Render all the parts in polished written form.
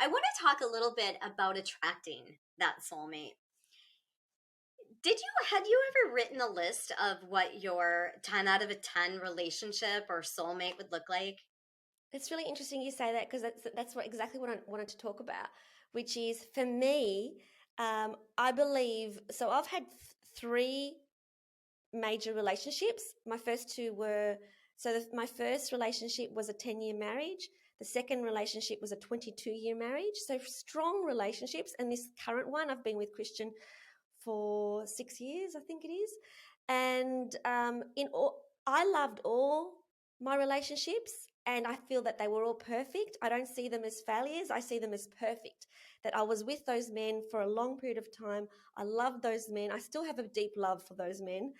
I want to talk a little bit about attracting that soulmate. Had you ever written a list of what your 10 out of a 10 relationship or soulmate would look like? It's really interesting you say that because that's exactly what I wanted to talk about, which is for me, I believe so. I've had three major relationships. My first two were my first relationship was a 10-year marriage. The second relationship was a 22-year marriage. So strong relationships. And this current one, I've been with Christian for 6 years, I think it is. And I loved all my relationships, and I feel that they were all perfect. I don't see them as failures. I see them as perfect. That I was with those men for a long period of time. I loved those men. I still have a deep love for those men.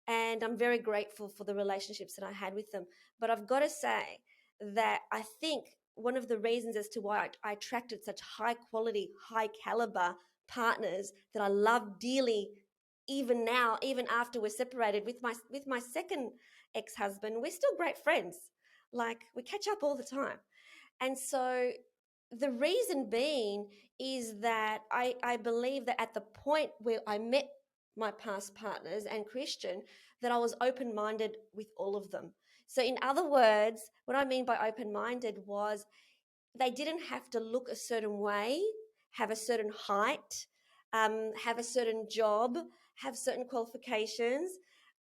And I'm very grateful for the relationships that I had with them. But I've got to say that I think one of the reasons as to why I attracted such high quality, high caliber partners that I love dearly, even now, even after we're separated with my second ex-husband, we're still great friends. Like we catch up all the time. And so the reason being is that I believe that at the point where I met my past partners and Christian, that I was open minded with all of them. So, in other words, what I mean by open minded was they didn't have to look a certain way, have a certain height, have a certain job, have certain qualifications.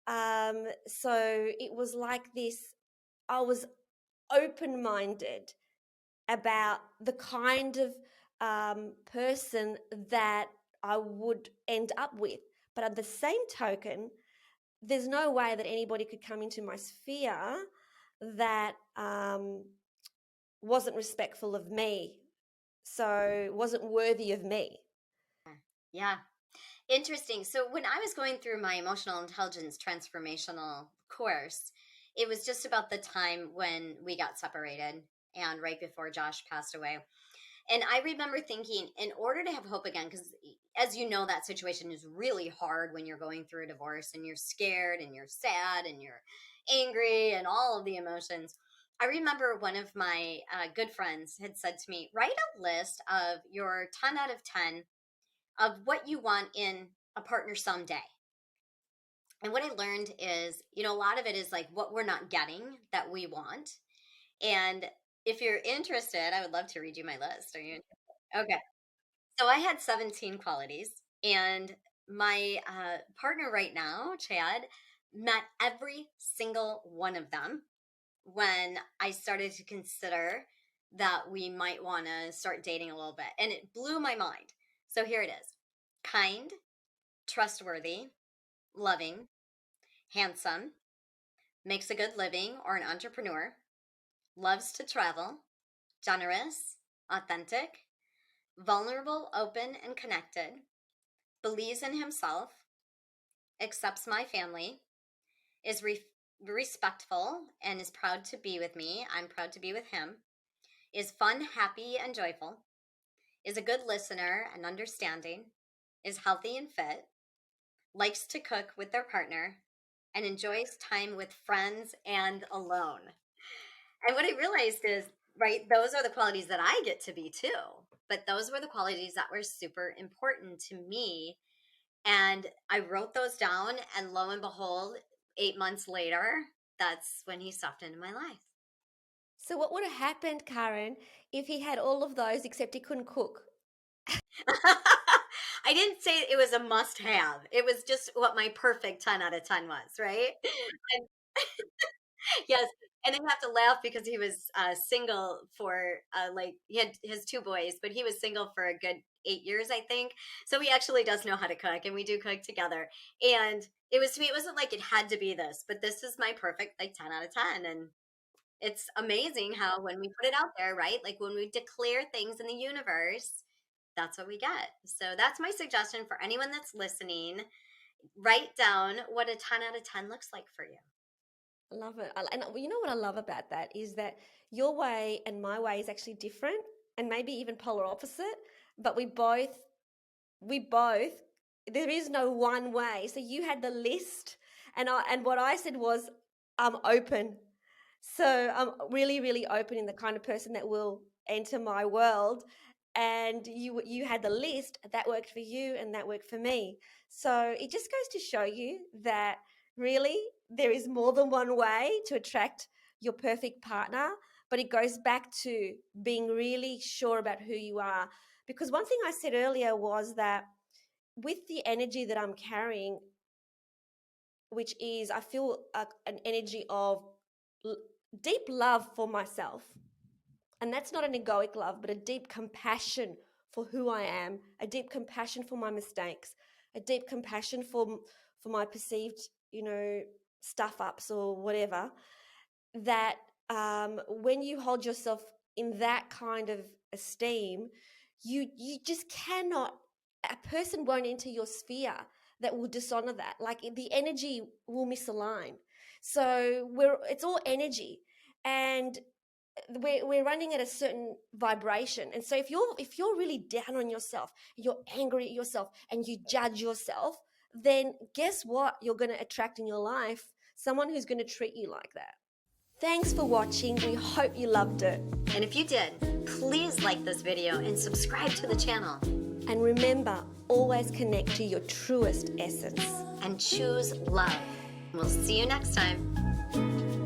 So, it was like this I was open minded about the kind of person that I would end up with. But at the same token, there's no way that anybody could come into my sphere that wasn't respectful of me, so wasn't worthy of me. Yeah. Interesting. So when I was going through my emotional intelligence transformational course, it was just about the time when we got separated and right before Josh passed away. And I remember thinking, in order to have hope again, because as you know, that situation is really hard when you're going through a divorce and you're scared and you're sad and you're angry and all of the emotions. I remember one of my good friends had said to me, write a list of your 10 out of 10 of what you want in a partner someday. And what I learned is, a lot of it is like what we're not getting that we want. And if you're interested, I would love to read you my list. Are you interested? Okay. So I had 17 qualities, and my partner right now, Chad, met every single one of them when I started to consider that we might want to start dating a little bit. And it blew my mind. So here it is: kind, trustworthy, loving, handsome, makes a good living or an entrepreneur, loves to travel, generous, authentic, vulnerable, open, and connected, believes in himself, accepts my family, is respectful and is proud to be with me. I'm proud to be with him, is fun, happy, and joyful, is a good listener and understanding, is healthy and fit, likes to cook with their partner, and enjoys time with friends and alone. And what I realized is, right, those are the qualities that I get to be too. But those were the qualities that were super important to me. And I wrote those down, and lo and behold, 8 months later, that's when he stepped into my life. So, what would have happened, Karen, if he had all of those except he couldn't cook? I didn't say it was a must have. It was just what my perfect 10 out of 10 was, right? And yes. And I have to laugh because he was single for he had his two boys, but he was single for a good 8 years, I think. So he actually does know how to cook, and we do cook together. And it was to me, it wasn't like it had to be this, but this is my perfect like 10 out of 10. And it's amazing how when we put it out there, right? Like when we declare things in the universe, that's what we get. So that's my suggestion for anyone that's listening. Write down what a 10 out of 10 looks like for you. I love it. And you know what I love about that is that your way and my way is actually different and maybe even polar opposite, but we both there is no one way. So you had the list and what I said was I'm open. So I'm really, really open in the kind of person that will enter my world. and you had the list that worked for you and that worked for me. So it just goes to show you that really there is more than one way to attract your perfect partner, but it goes back to being really sure about who you are. Because one thing I said earlier was that with the energy that I'm carrying, which is I feel an energy of deep love for myself. And that's not an egoic love, but a deep compassion for who I am, a deep compassion for my mistakes, a deep compassion for my perceived, stuff ups or whatever. That when you hold yourself in that kind of esteem, you just cannot. A person won't enter your sphere that will dishonor that. Like the energy will misalign. So it's all energy, and we're running at a certain vibration. And so if you're really down on yourself, you're angry at yourself, and you judge yourself, then guess what? You're going to attract in your life someone who's going to treat you like that. Thanks for watching. We hope you loved it. And if you did, please like this video and subscribe to the channel. And remember, always connect to your truest essence. And choose love. We'll see you next time.